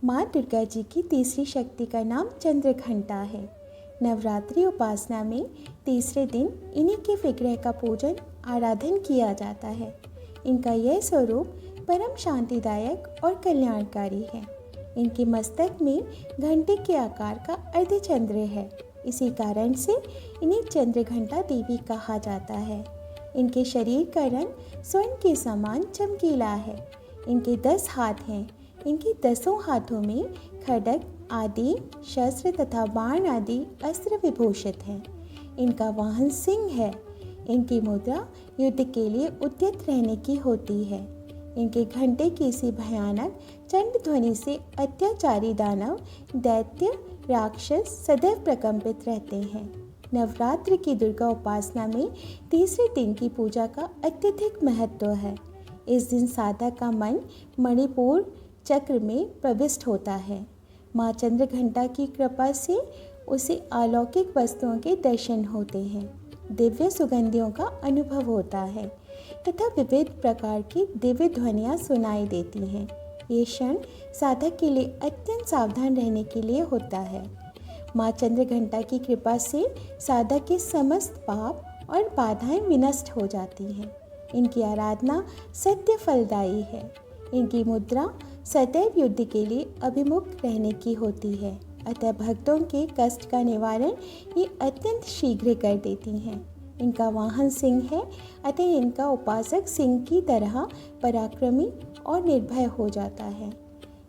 माँ दुर्गा जी की तीसरी शक्ति का नाम चंद्रघंटा है। नवरात्रि उपासना में तीसरे दिन इन्हीं के विग्रह का पूजन आराधन किया जाता है। इनका यह स्वरूप परम शांतिदायक और कल्याणकारी है। इनके मस्तक में घंटे के आकार का अर्धचंद्र है। इसी कारण से इन्हें चंद्रघंटा देवी कहा जाता है। इनके शरीर का रंग स्वर्ण के समान चमकीला है। इनके 10 हाथ हैं। इनके 10 हाथों में खड्ग आदि शस्त्र तथा बाण आदि अस्त्र विभूषित हैं। इनका वाहन सिंह है। इनकी मुद्रा युद्ध के लिए उद्यत रहने की होती है। इनके घंटे की सी भयानक चंड ध्वनि से अत्याचारी दानव दैत्य राक्षस सदैव प्रकंपित रहते हैं। नवरात्र की दुर्गा उपासना में तीसरे दिन की पूजा का अत्यधिक महत्व है। इस दिन साधक का मन मणिपुर चक्र में प्रविष्ट होता है। माँ चंद्रघंटा की कृपा से उसे अलौकिक वस्तुओं के दर्शन होते हैं, दिव्य सुगंधियों का अनुभव होता है तथा विविध प्रकार की दिव्य ध्वनियाँ सुनाई देती हैं। ये क्षण साधक के लिए अत्यंत सावधान रहने के लिए होता है। माँ चंद्रघंटा की कृपा से साधक के समस्त पाप और बाधाएं विनष्ट हो जाती हैं। इनकी आराधना सत्य फलदायी है। इनकी मुद्रा सदैव युद्ध के लिए अभिमुख रहने की होती है, अतः भक्तों के कष्ट का निवारण ये अत्यंत शीघ्र कर देती हैं। इनका वाहन सिंह है, अतः इनका उपासक सिंह की तरह पराक्रमी और निर्भय हो जाता है।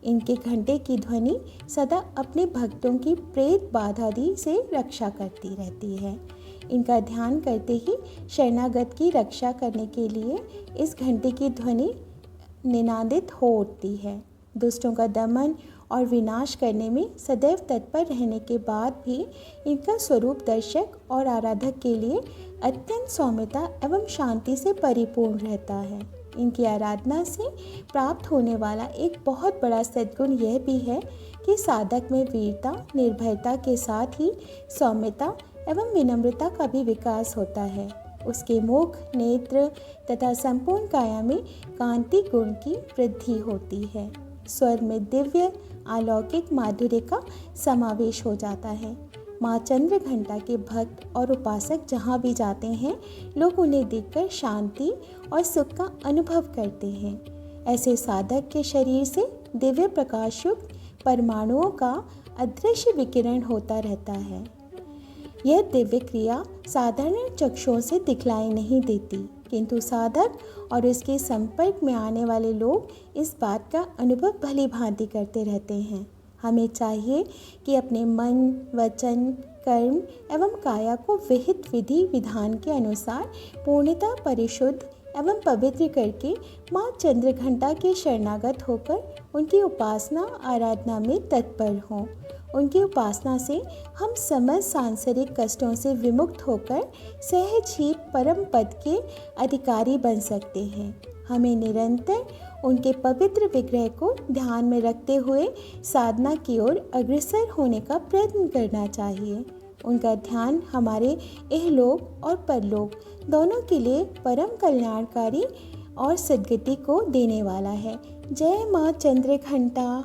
इनके घंटे की ध्वनि सदा अपने भक्तों की प्रेत बाधादि से रक्षा करती रहती है। इनका ध्यान करते ही शरणागत की रक्षा करने के लिए इस घंटे की ध्वनि निनादित हो उठती है। दुष्टों का दमन और विनाश करने में सदैव तत्पर रहने के बाद भी इनका स्वरूप दर्शक और आराधक के लिए अत्यंत सौम्यता एवं शांति से परिपूर्ण रहता है। इनकी आराधना से प्राप्त होने वाला एक बहुत बड़ा सद्गुण यह भी है कि साधक में वीरता निर्भयता के साथ ही सौम्यता एवं विनम्रता का भी विकास होता है। उसके मुख नेत्र तथा संपूर्ण काया में कांति गुण की वृद्धि होती है। स्वर में दिव्य अलौकिक माधुर्य का समावेश हो जाता है। माँ चंद्रघंटा के भक्त और उपासक जहाँ भी जाते हैं, लोग उन्हें देखकर शांति और सुख का अनुभव करते हैं। ऐसे साधक के शरीर से दिव्य प्रकाश युक्त परमाणुओं का अदृश्य विकिरण होता रहता है। यह दिव्य क्रिया साधारण चक्षुओं से दिखलाई नहीं देती, किंतु साधक और उसके संपर्क में आने वाले लोग इस बात का अनुभव भली भांति करते रहते हैं। हमें चाहिए कि अपने मन वचन कर्म एवं काया को विहित विधि विधान के अनुसार पूर्णतः परिशुद्ध एवं पवित्र करके माँ चंद्रघंटा के शरणागत होकर उनकी उपासना आराधना में तत्पर हों। उनकी उपासना से हम समस्त सांसारिक कष्टों से विमुक्त होकर सहज ही परम पद के अधिकारी बन सकते हैं। हमें निरंतर उनके पवित्र विग्रह को ध्यान में रखते हुए साधना की ओर अग्रसर होने का प्रयत्न करना चाहिए। उनका ध्यान हमारे इहलोक और परलोक दोनों के लिए परम कल्याणकारी और सद्गति को देने वाला है। जय माँ चंद्रघंटा।